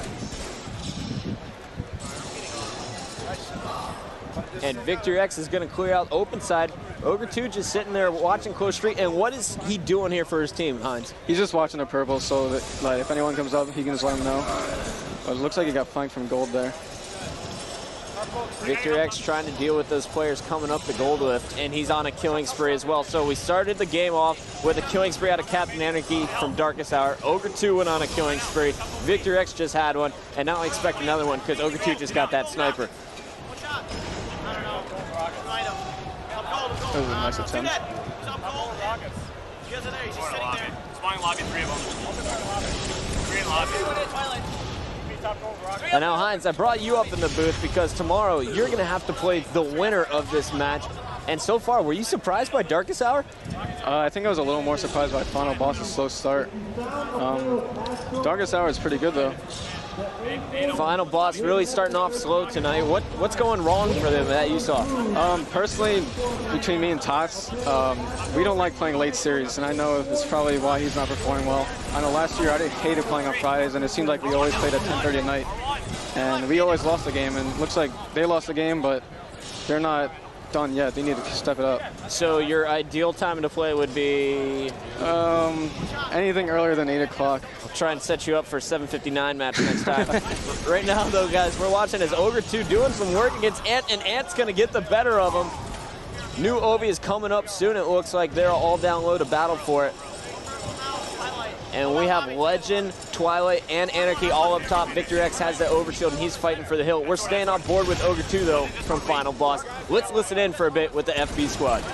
And Victory X is going to clear out open side. Ogre 2 just sitting there watching close street. And what is he doing here for his team, Hines? He's just watching the purple, so that, like, if anyone comes up, he can just let him know. But it looks like he got flanked from gold there. Victory X trying to deal with those players coming up the gold lift, and he's on a killing spree as well. So we started the game off with a killing spree out of Captain Anarchy from Darkest Hour. Ogre 2 went on a killing spree. Victory X just had one, and now I expect another one because Ogre 2 just got that sniper. That was a nice attempt. Spawning lobby, 3 of them. 3 in lobby. And now, Hines, I brought you up in the booth because tomorrow you're going to have to play the winner of this match. And so far, were you surprised by Darkest Hour? I think I was a little more surprised by Final Boss's slow start. Darkest Hour is pretty good, though. Final Boss really starting off slow tonight. What's going wrong for them that you saw? Personally, between me and Tots, we don't like playing late series, and I know it's probably why he's not performing well. I know last year I hated playing on Fridays, and it seemed like we always played at 10:30 at night. And we always lost the game, and it looks like they lost the game, but they're not done yet. They need to step it up. So your ideal time to play would be? Anything earlier than 8 o'clock. I'll try and set you up for a 7:59 match next time. Right now, though, guys, we're watching as Ogre 2 doing some work against Ant, and Ant's going to get the better of him. New Obi is coming up soon. It looks like they're all down low to battle for it. And we have Legend, Twilight, and Anarchy all up top. Victor X has that overshield, and he's fighting for the hill. We're staying on board with Ogre 2, though, from Final Boss. Let's listen in for a bit with the FB squad. Sit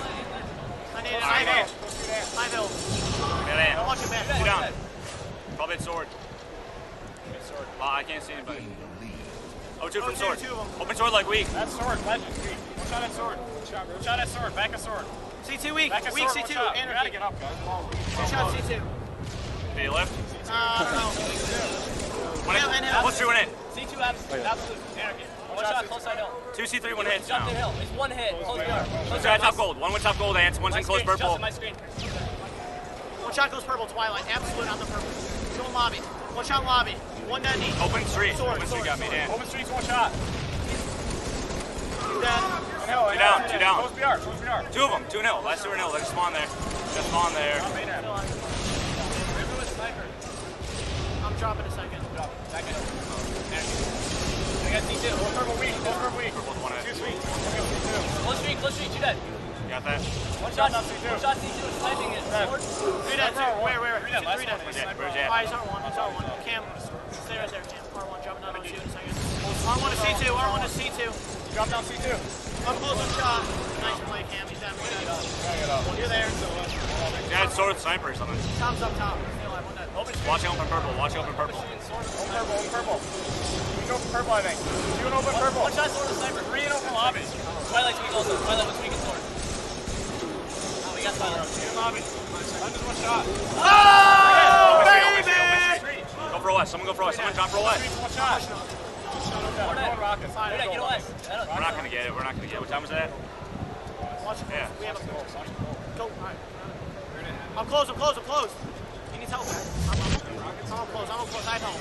down. Probably at sword. I can't see anybody. Oh, 2 from sword. Open sword like weak. That's sword, legend. One shot at sword. One shot at sword, back at sword. C2 weak. Back at Weak sword, C2. one shot. You gotta get up, guys. One shot C2. Did he lift? No. What's 2 in it? C2 absolute. Anarchy. One shot close side hill. 2 C3, 1 hit. Jump the hill. It's 1 hit. Close guard. Close guard, top gold. 1 with top gold, Ants. 1's in close purple. My screen. One shot goes purple, Twilight. Absolute on the purple. Go in lobby. One shot lobby. 1 dead knee. Open street. Sword, Open street got me, Dan. Open street's 1 shot. 2 dead. 2 down. Close BR, close BR. 2 of them. 2 nil. Last 2 are nil. They just spawn there. Just spawn there. I'm dropping a second. Second. I got C2. Close purple weak. Close purple weak. Purple's 1 hit. 2 sweet. Close street, 2 dead. Got that? One shot C2. One shot C2. Sniping it. Sword. 3 dead. Where? 3 dead. Where's that? Alright, he's R1. He's R1. Cam. Stay right there, Cam. R1 dropping down on C2 in a second. R1 to C2. R1 to C2. Drop down C2. Up close, one shot. Nice play, Cam. He's down. You're there. Yeah, it's sword sniper or something. Tom's up top. Watching open purple. Watching open purple. Open purple. We go for purple, I think. 2 and open purple. One shot sword to sniper. 3 and open lobby. Twilight's weak also. Twilight was weak and sword. Oh, we got Twilight. 2 in lobby. Just 1 shot. Oh, baby! Go for OS. Someone go for OS. Someone drop for OS. 1 shot. Rockets. Get away. We're not going to get it. We're not going to get it. What time is that? Yeah. We have a goal. Go. All right. I'm close. He needs help. I'm close. I have help.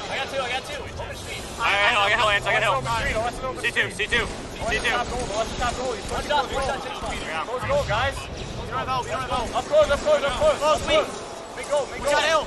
I got 2. Open street. I got help, Ants. I got help. C2. C2. Top goal. One shot. Close goal, guys. We don't have help. Up close. Close, weak. Big goal. One shot hill.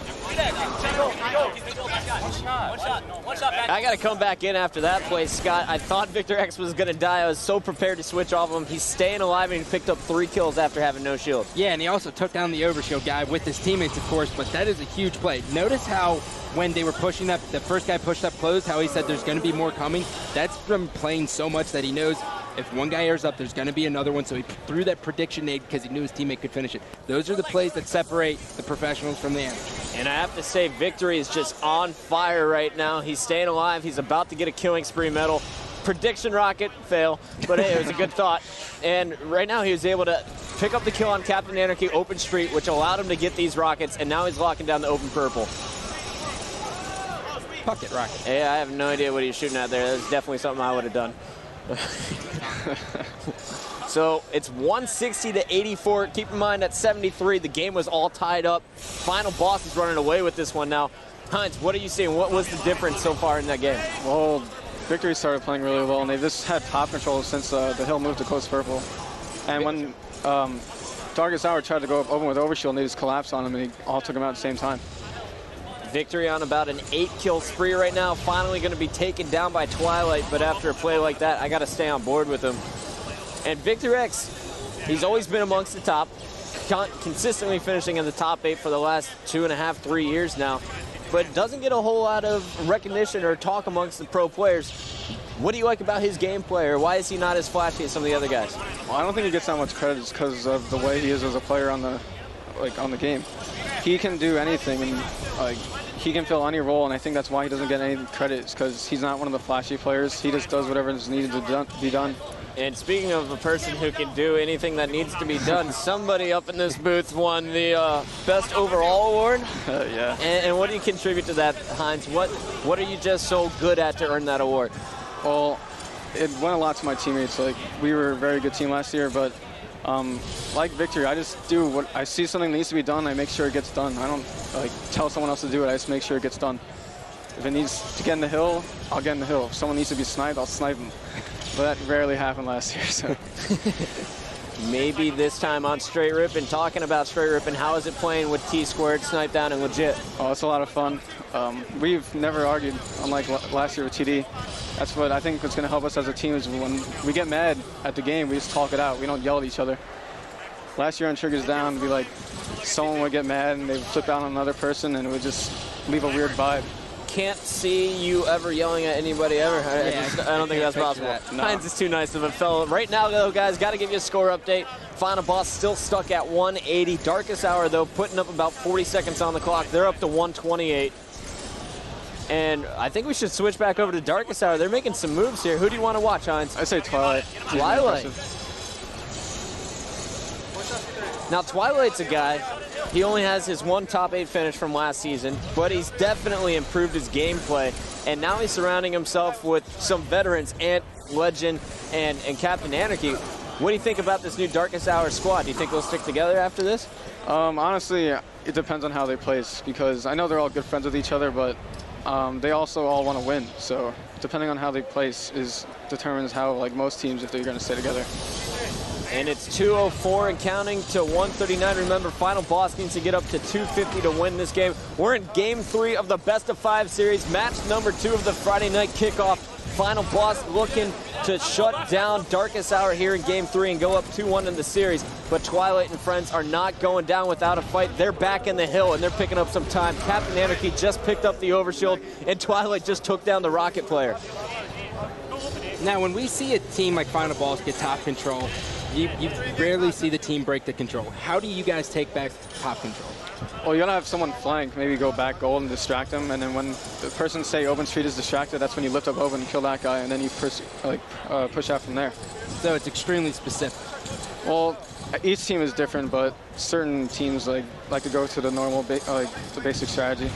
One shot back. I got to come back in after that play, Scott. I thought Victor X was going to die. I was so prepared to switch off him. He's staying alive, and he picked up 3 kills after having no shield. Yeah, and he also took down the overshield guy with his teammates, of course, but that is a huge play. Notice how when they were pushing up, the first guy pushed up close, how he said there's going to be more coming. That's from playing so much that he knows if one guy airs up, there's going to be another one, so he threw that prediction aid because he knew his teammate could finish it. Those are the plays that separate the professionals from the amateurs. And I have to say, Victory is just on fire right now. He's staying alive. He's about to get a killing spree medal. Prediction rocket, fail, but hey, it was a good thought. And right now he was able to pick up the kill on Captain Anarchy open street, which allowed him to get these rockets, and now he's locking down the open purple. Bucket rocket. Yeah, I have no idea what he was shooting at there. That's definitely something I would have done. So it's 160 to 84. Keep in mind at 73, the game was all tied up. Final Boss is running away with this one now. Heinz, what are you seeing? What was the difference so far in that game? Well, Victory started playing really well, and they've just had top control since the hill moved to close purple. And when Darkest Hour tried to go up open with Overshield, and they just collapsed on him, and they all took him out at the same time. Victory on about an 8-kill spree right now. Finally going to be taken down by Twilight, but after a play like that, I got to stay on board with him. And Victor X, he's always been amongst the top, consistently finishing in the top 8 for the last 2.5, 3 years now, but doesn't get a whole lot of recognition or talk amongst the pro players. What do you like about his gameplay, or why is he not as flashy as some of the other guys? Well, I don't think he gets that much credit just because of the way he is as a player on the game. He can do anything, and he can fill any role, and I think that's why he doesn't get any credit, because he's not one of the flashy players. He just does whatever is needed to be done. And speaking of a person who can do anything that needs to be done, somebody up in this booth won the Best Overall Award. Yeah. And what do you contribute to that, Heinz? What are you just so good at to earn that award? Well, it went a lot to my teammates. Like, we were a very good team last year, but like Victory, I just do what I see something needs to be done, I make sure it gets done. I don't tell someone else to do it, I just make sure it gets done. If it needs to get in the hill, I'll get in the hill. If someone needs to be sniped, I'll snipe them. But that rarely happened last year, so. Maybe this time on Straight Rip. And talking about Straight Rip, and how is it playing with T-Squared, Snipe Down, and Legit? Oh, it's a lot of fun. We've never argued, unlike last year with TD. That's what I think is going to help us as a team, is when we get mad at the game, we just talk it out. We don't yell at each other. Last year on Triggers Down, it'd be like someone would get mad and they would flip out on another person, and it would just leave a weird vibe. Can't see you ever yelling at anybody ever. I don't think that's possible. No. Heinz is too nice of a fellow. Right now, though, guys, got to give you a score update. Final Boss still stuck at 180. Darkest Hour, though, putting up about 40 seconds on the clock. They're up to 128. And I think we should switch back over to Darkest Hour. They're making some moves here. Who do you want to watch, Heinz? I say Twilight. Twilight. Now, Twilight's a guy, he only has his one top 8 finish from last season, but he's definitely improved his gameplay. And now he's surrounding himself with some veterans, Ant, Legend, and Captain Anarchy. What do you think about this new Darkest Hour squad? Do you think they'll stick together after this? Honestly, it depends on how they place, because I know they're all good friends with each other, but they also all want to win. So depending on how they place determines how, like most teams, if they're going to stay together. And it's 204 and counting to 139. Remember, Final Boss needs to get up to 250 to win this game. We're in Game 3 of the Best of 5 series, match number 2 of the Friday night kickoff. Final Boss looking to shut down Darkest Hour here in Game 3 and go up 2-1 in the series. But Twilight and friends are not going down without a fight. They're back in the hill, and they're picking up some time. Captain Anarchy just picked up the Overshield, and Twilight just took down the Rocket player. Now, when we see a team like Final Boss get top control, you rarely see the team break the control. How do you guys take back top control? Well, you gotta have someone flank, maybe go back gold and distract them, and then when the person, say, Open Street is distracted, that's when you lift up Open and kill that guy, and then you push out from there. So it's extremely specific. Well, each team is different, but certain teams like to go to the normal, the basic strategy.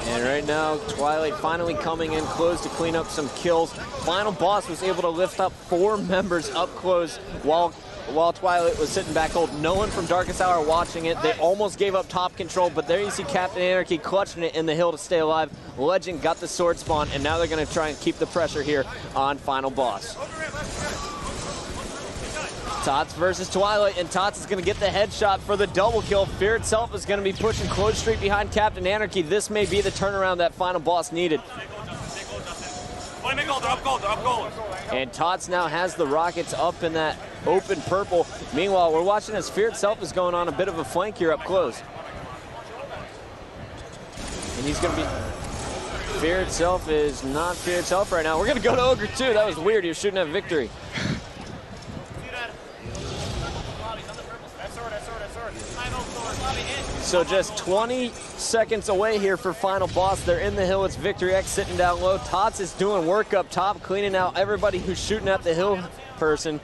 And right now, Twilight finally coming in close to clean up some kills. Final Boss was able to lift up 4 members up close while Twilight was sitting back old. No one from Darkest Hour watching it. They almost gave up top control, but there you see Captain Anarchy clutching it in the hill to stay alive. Legend got the sword spawn, and now they're going to try and keep the pressure here on Final Boss. Tots versus Twilight, and Tots is going to get the headshot for the double kill. Fear itself is going to be pushing Close Street behind Captain Anarchy. This may be the turnaround that Final Boss needed. And Tots now has the Rockets up in that open purple. Meanwhile, we're watching as Fear itself is going on a bit of a flank here up close. And he's going to be... Fear itself is not Fear itself right now. We're going to go to Ogre 2. That was weird. He was shooting at Victory. So just 20 seconds away here for Final Boss. They're in the hill. It's Victory X sitting down low. Tots is doing work up top, cleaning out everybody who's shooting at the hill person.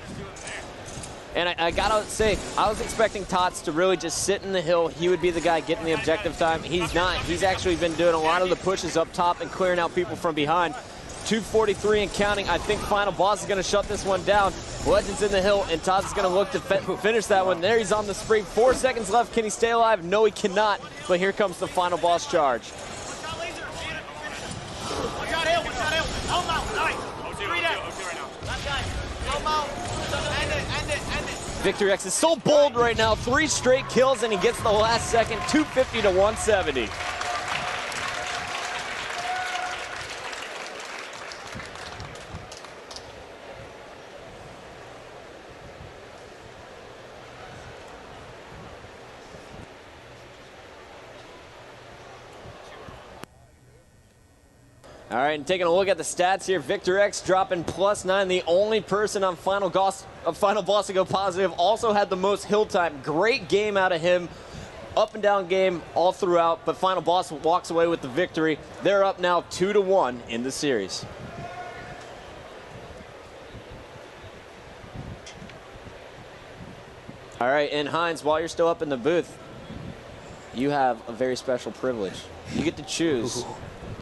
And I gotta say, I was expecting Tots to really just sit in the hill. He would be the guy getting the objective time. He's not. He's actually been doing a lot of the pushes up top and clearing out people from behind. 2:43 and counting. I think Final Boss is going to shut this one down. Legend's in the hill, and Tots is going to look to finish that one. There he's on the spring. 4 seconds left. Can he stay alive? No, he cannot. But here comes the Final Boss charge. One shot hill, one shot hill. Victor X is so bold right now. 3 straight kills, and he gets the last second, 250 to 170. All right, and taking a look at the stats here, Victor X dropping +9, the only person on Final Boss to go positive, also had the most hill time. Great game out of him, up and down game all throughout, but Final Boss walks away with the victory. They're up now 2-1 in the series. All right, and Hines, while you're still up in the booth, you have a very special privilege. You get to choose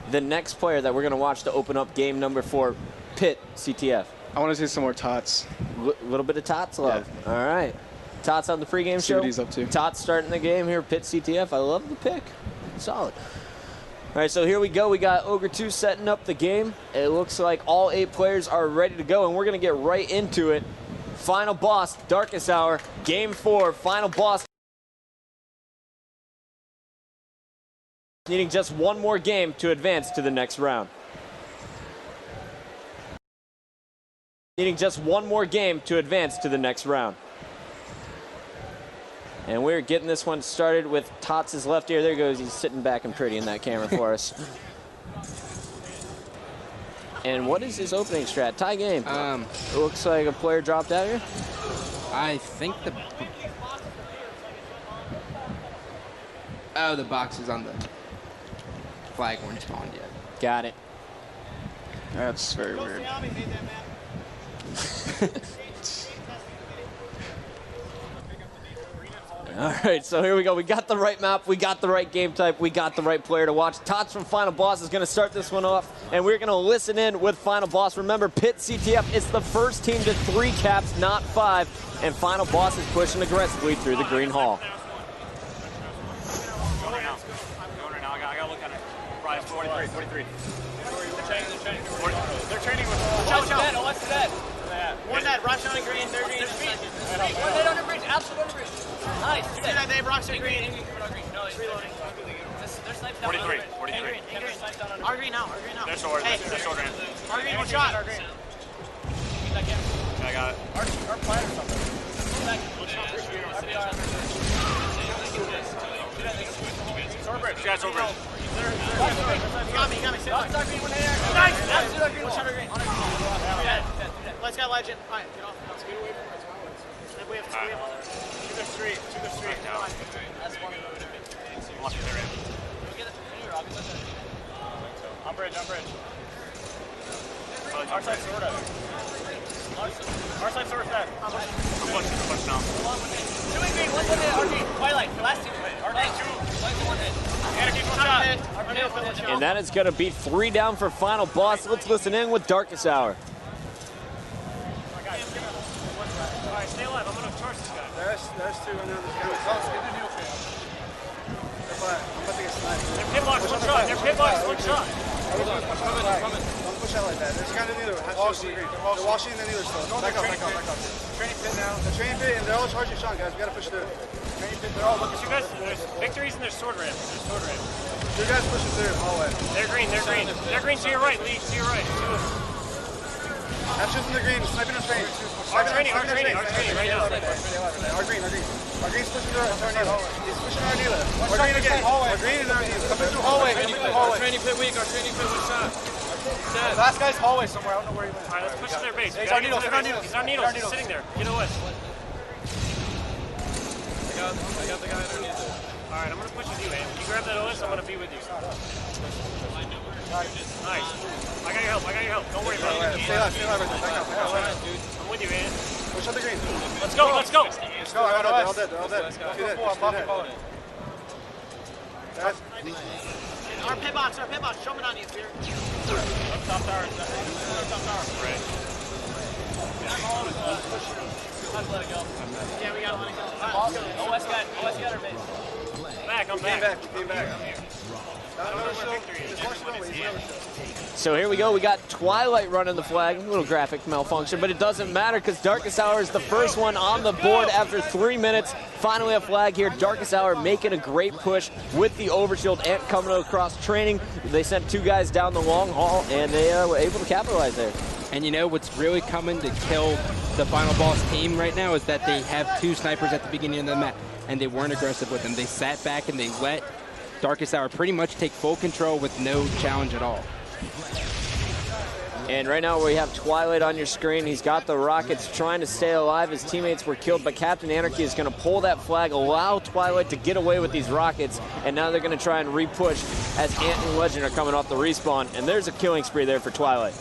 the next player that we're going to watch to open up game number 4, Pitt CTF. I want to see some more Tots. A little bit of Tots love. Yeah. All right. Tots on the pregame show. See what he's up to. Tots starting the game here, Pitt CTF. I love the pick. Solid. All right, so here we go. We got Ogre 2 setting up the game. It looks like all 8 players are ready to go, and we're going to get right into it. Final Boss, Darkest Hour, Game 4, Final Boss. Needing just one more game to advance to the next round. Needing just one more game to advance to the next round. And we're getting this one started with Tots' left ear. There he goes. He's sitting back and pretty in that camera for us. And what is his opening strat? Tie game. It looks like a player dropped out here. I think the... Oh, the box is on the flag weren't spawned yet. Got it. That's very weird. All right, so here we go. We got the right map, we got the right game type, we got the right player to watch. Tots from Final Boss is going to start this one off, and we're going to listen in with Final Boss. Remember, Pitt CTF is the first team to 3 caps, not 5, and Final Boss is pushing aggressively through the green hall. I gotta look at it. Right, 43. They're training with... What's that? One net, rush on the green, third green. One net under bridge, absolute under bridge. Nice. Do that, Dave. Rocks on green. No, he's reloading. There's snipes down. 43. Our green now. They're short. They're short. Our green, one shot. I got it. Our plan or something. Short bridge. Guys, over. You got me. Nice. Absolute green. One shot green. Let's get legend. All right, get off. Let's get away from it. We have others. To the street. That's one. On bridge. Our side sort of. Our side sort of that. I'm pushing now. Doing green, one hit, RG. Twilight, the last team. RG, 2. One hit. And that is going to be 3 down for Final Boss. Let's listen in with Darkest Hour. Alright, stay alive. I'm gonna charge this guy. There's 2 right now. Get the new fan. I'm about to get sniped. They're pit box, one shot. Don't push out like that. There's kind of neither. They're washing and neither still. Back up. Training pit now. The training pit, and they're all charging shot, guys. We gotta push through. Training pit, they're all looking. You guys, there's victories and there's sword ramp. You guys pushing through hallway. They're green. They're green to your right, Lee. To your right. I'm shooting the green, sniping the train. Our training right now. Our green's pushing through our Nila. He's pushing our Nila. Our green again. Our green is our Nila. Coming through hallway. Our training pit weak. One shot. Last guy's hallway somewhere. I don't know where he went. Alright, let's push to their base. He's our needles. He's sitting there. Get away. I got the guy underneath it. Alright, I'm gonna push with you, man. You grab that OS, I'm gonna be with you. Nice. I got your help. Don't worry about it. Stay alive right there. Back up. I'm with you, man. Push out the green. Let's go. I got OS. They're all dead. Our pit box, jumping on you, Peter. Top tower. Right. Let it go. Yeah, we gotta let it go. OS got our base. I'm back. Came back. So here we go. We got Twilight running the flag. A little graphic malfunction, but it doesn't matter because Darkest Hour is the first one on the board after 3 minutes. Finally a flag here. Darkest Hour making a great push with the overshield and coming across training. They sent 2 guys down the long haul, and they were able to capitalize there. And you know what's really coming to kill the Final Boss team right now is that they have 2 snipers at the beginning of the map, and they weren't aggressive with them. They sat back and they let Darkest Hour pretty much take full control with no challenge at all. And right now we have Twilight on your screen. He's got the rockets trying to stay alive. His teammates were killed, but Captain Anarchy is going to pull that flag, allow Twilight to get away with these rockets, and now they're going to try and re-push as Ant and Legend are coming off the respawn, and there's a killing spree there for Twilight.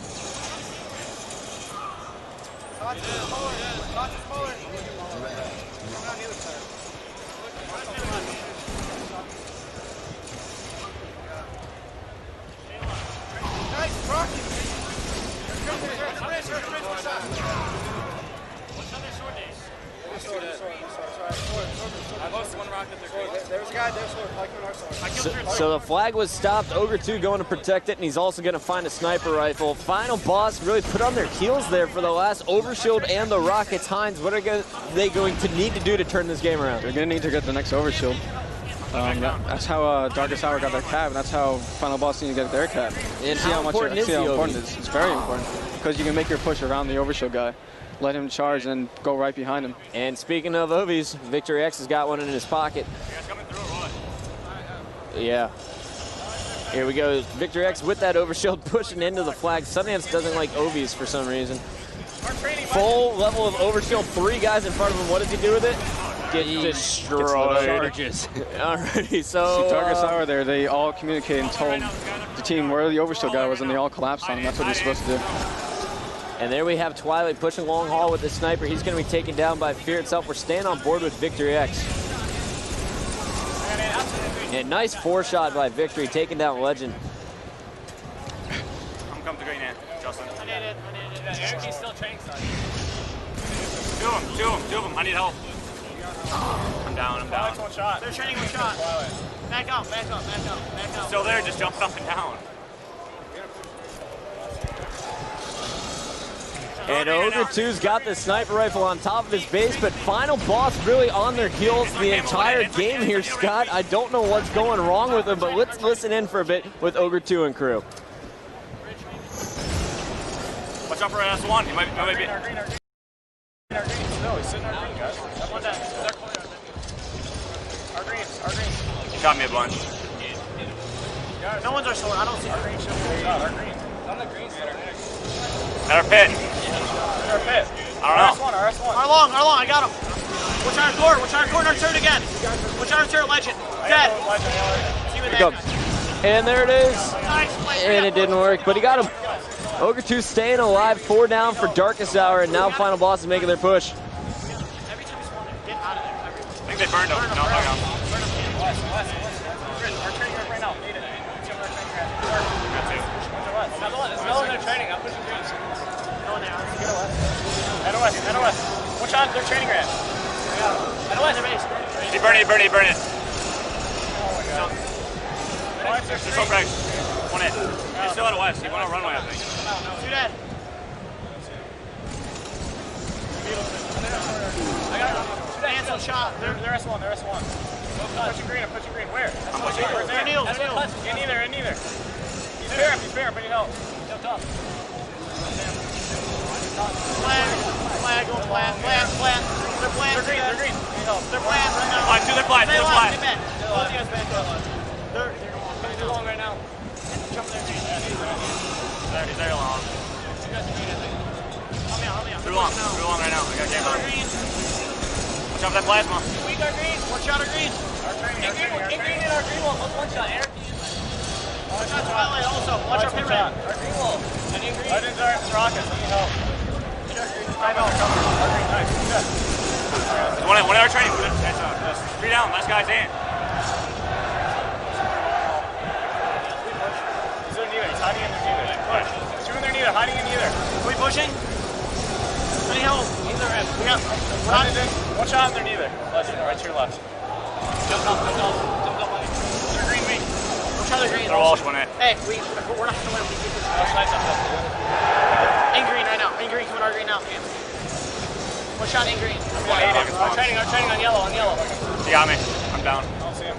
So the flag was stopped. Ogre 2 going to protect it, and he's also going to find a sniper rifle. Final Boss really put on their heels there for the last overshield and the rockets. Hines, what are they going to need to do to turn this game around? They're going to need to get the next overshield. That's how Darkest Hour got their cap, and that's how Final Boss need to get their cap. And how important is the OV? It's very important, because you can make your push around the overshield guy. Let him charge and go right behind him. And speaking of OVs, Victory X has got one in his pocket. Yeah. Here we go. Victory X with that overshield pushing into the flag. Sundance doesn't like OVs for some reason. Full level of overshield. 3 guys in front of him. What does he do with it? Get destroyed. Charges. Alrighty, so... Darkest Hour there, they all communicated and told the team where the overshield guy was, and they all collapsed on him. That's what he's supposed to do. And there we have Twilight pushing long haul with the sniper. He's going to be taken down by Fear itself. We're staying on board with Victory X. And nice 4-shot by Victory, taking down Legend. I'm coming to green end, Justin. I need it. He's still training side. 2 of them. I need help. I'm down. One shot. They're training 1 shot. Back up. Still there, just jumping up and down. And Ogre 2's got the sniper rifle on top of his base, but Final Boss really on their heels the entire game here, Scott. I don't know what's going wrong with him, but let's listen in for a bit with Ogre 2 and crew. Watch out for S1. He might be. No, he's sitting our green, guys. One down. Our green. Got me a bunch. No one's our sword. I don't see our green. Our green. On the green side. At our pit. I don't know. Our long. I got him. Watch our door. Our turret again. Watch our turret, Legend. Dead. Here it comes. And there it is. And it didn't work, but he got him. Ogre 2 staying alive. 4 down for Darkest Hour, and now Final Boss is making their push. Every time we spawn in, get out of there. I think they burned him. No, I got him. Our training group right now. Need it. There's no one in their training. I'm pushing greens. No one there. Head west. Watch out, their training ground. Head west. He burn it. Oh my god. There's so bright. 1 hit. He's still out of west. He went on runway, I think. 2 dead. I got him. Handsome shot. They're S1. I'm pushing green. Where? I'm pushing green. They're Neil. In either. He's fair, but he help. Jumped up. Flag. They're bland. They're green. They're bland right now. They're blind. Stay alive. Stay back. Both of you guys back up. They're Too long right now. jump there. He's very long. Help me out. Too long right now. I got game on. Watch out for that plasma. Weak our green. Watch out our green. Get green in our green wall. One shot. Watch out Twilight also. Watch our pit red. Our green wall. Legends are rockets. I need help. I know. Our green. Nice. Good. One in our training. That's 3 down. Last guy's in. He's in neither. He's hiding in neither. Push. 2 in there neither. Hiding in neither. Are we pushing? I need help. Either end. One shot in there neither. Legend. Right to your left. Jump up. They're green weak. each other green. They're Walsh win it. Hey, we're not going to win if we keep this. In green right now. In green, coming our green now. One shot in green. I'm training on yellow, You got me. I'm down. I don't see him.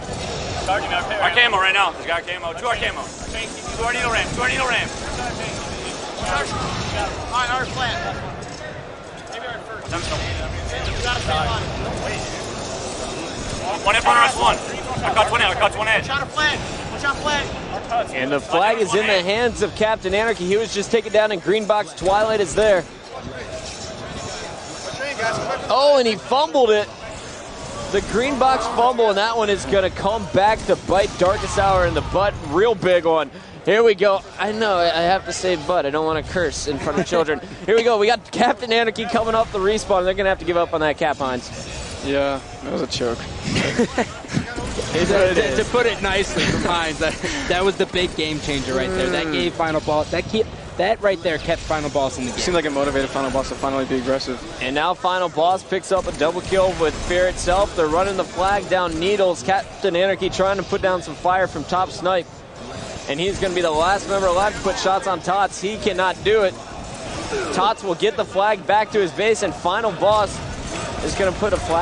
Our camo right now. There's got camo. 2 our camo. 2 our needle ram. 2 our needle ram. Alright, ours flat. Maybe our first. You gotta stay on. One in front of us, one. I cut 1 edge. I cut 1 edge. Watch out a flag. Watch out flag. And the flag is in the hands of Captain Anarchy. He was just taken down in green box. Twilight is there. Oh, and he fumbled it. The green box fumble, and that one is going to come back to bite Darkest Hour in the butt. Real big one. Here we go. I know, I have to say butt. I don't want to curse in front of children. Here we go. We got Captain Anarchy coming off the respawn. They're going to have to give up on that, Cap Hines. Yeah, that was a choke. To put it nicely from Hines, that was the big game changer right there. That gave final ball. That right there kept final boss in the game. Seemed like it motivated final boss to finally be aggressive. And now final boss picks up a double kill with Fear itself. They're running the flag down Needles. Captain Anarchy trying to put down some fire from top snipe. And he's going to be the last member alive to put shots on Tots. He cannot do it. Tots will get the flag back to his base, and final boss is going to put a flag